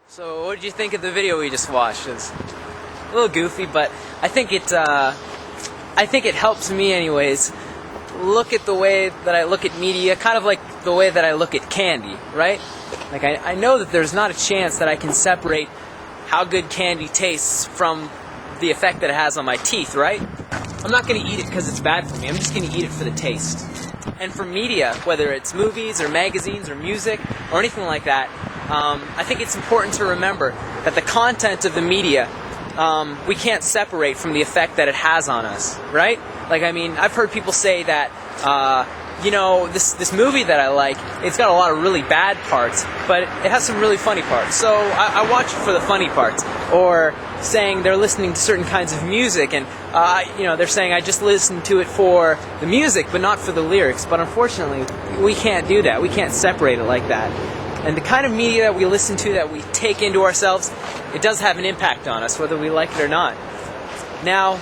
So what did you think of the video we just watched? It's a little goofy, but I think it helps me anyways look at the way that I look at media, kind of like the way that I look at candy, right? Like I know that there's not a chance that I can separate how good candy tastes from the effect that it has on my teeth, right? I'm not going to eat it because it's bad for me. I'm just going to eat it for the taste. And for media, whether it's movies or magazines or music or anything like that, I think it's important to remember that the content of the media we can't separate from the effect that it has on us, right? Like, I mean, I've heard people say that, this movie that I like, it's got a lot of really bad parts, but it has some really funny parts. So I watch it for the funny parts. Or saying they're listening to certain kinds of music, and they're saying I just listen to it for the music, but not for the lyrics. But unfortunately, we can't do that. We can't separate it like that. And the kind of media that we listen to, that we take into ourselves, it does have an impact on us, whether we like it or not. Now,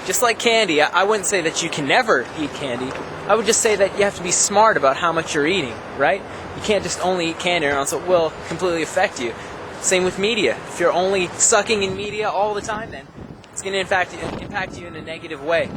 just like candy, I wouldn't say that you can never eat candy. I would just say that you have to be smart about how much you're eating, right? You can't just only eat candy or else it will completely affect you. Same with media. If you're only sucking in media all the time, then it's going to impact you in a negative way.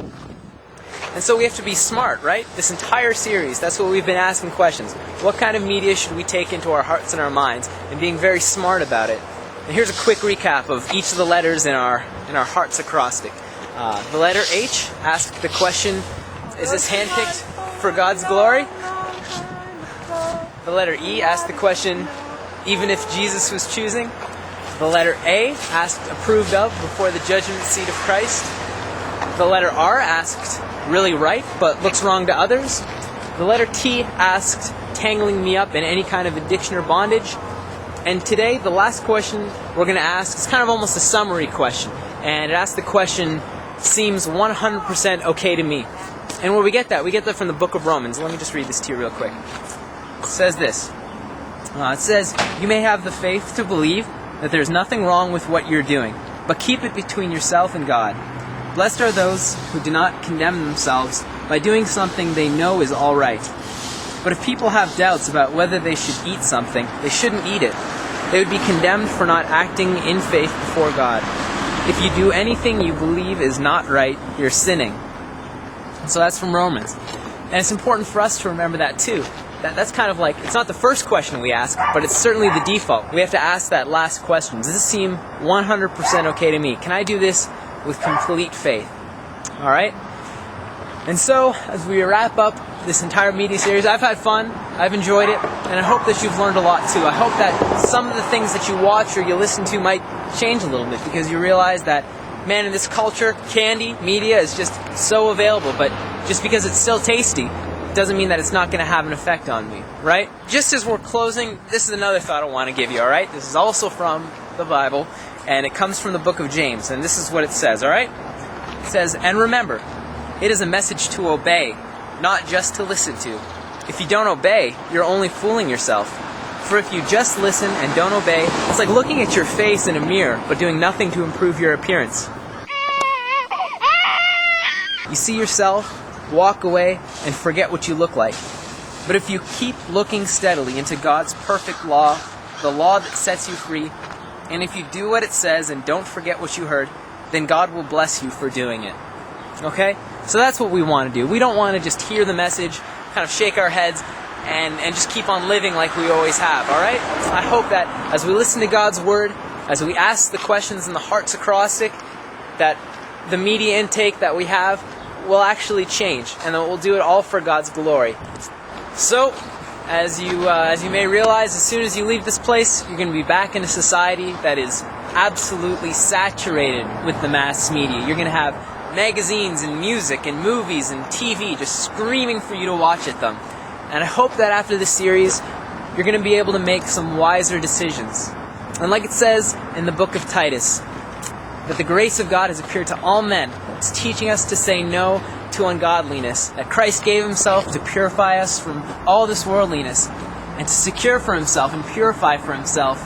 And so we have to be smart, right? This entire series, that's what we've been asking questions. What kind of media should we take into our hearts and our minds, and being very smart about it? And here's a quick recap of each of the letters in our heart's acrostic. The letter H asks the question, is this handpicked for God's glory? The letter E asks the question, even if Jesus was choosing. The letter A asked, approved of before the judgment seat of Christ. The letter R asked, really right, but looks wrong to others. The letter T asked, tangling me up in any kind of addiction or bondage. And today, the last question we're going to ask is kind of almost a summary question. And it asks the question, seems 100% okay to me. And where we get that from the book of Romans. Let me just read this to you real quick. It says this. It says, you may have the faith to believe that there's nothing wrong with what you're doing, but keep it between yourself and God. Blessed are those who do not condemn themselves by doing something they know is all right. But if people have doubts about whether they should eat something, they shouldn't eat it. They would be condemned for not acting in faith before God. If you do anything you believe is not right, you're sinning. So that's from Romans. And it's important for us to remember that too. That's kind of like, it's not the first question we ask, but it's certainly the default. We have to ask that last question. Does this seem 100% okay to me? Can I do this with complete faith? All right? And so, as we wrap up this entire media series, I've had fun, I've enjoyed it, and I hope that you've learned a lot too. I hope that some of the things that you watch or you listen to might change a little bit, because you realize that, man, in this culture, candy, media is just so available, but just because it's still tasty doesn't mean that it's not going to have an effect on me, right? Just as we're closing, this is another thought I want to give you, all right? This is also from the Bible, and it comes from the book of James, and this is what it says, all right? It says, and remember, it is a message to obey, not just to listen to. If you don't obey, you're only fooling yourself. For if you just listen and don't obey, it's like looking at your face in a mirror, but doing nothing to improve your appearance. You see yourself, walk away, and forget what you look like. But if you keep looking steadily into God's perfect law, the law that sets you free, and if you do what it says and don't forget what you heard, then God will bless you for doing it. Okay? So that's what we want to do. We don't want to just hear the message, kind of shake our heads, and just keep on living like we always have, all right? So I hope that as we listen to God's Word, as we ask the questions in the heart's acrostic, that the media intake that we have will actually change, and that we'll do it all for God's glory. So, as you may realize, as soon as you leave this place, you're going to be back in a society that is absolutely saturated with the mass media. You're going to have magazines and music and movies and TV just screaming for you to watch at them. And I hope that after this series, you're going to be able to make some wiser decisions. And like it says in the book of Titus, that the grace of God has appeared to all men. It's teaching us to say no to ungodliness, that Christ gave himself to purify us from all this worldliness, and to secure for himself and purify for himself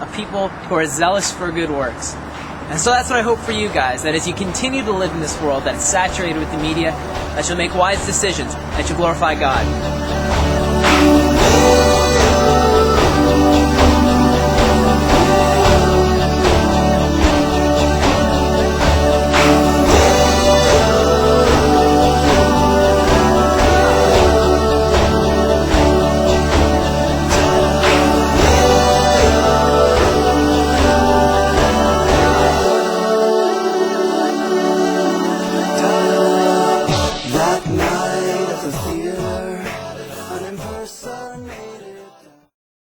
a people who are zealous for good works. And so that's what I hope for you guys, that as you continue to live in this world that's saturated with the media, that you'll make wise decisions, that you'll glorify God.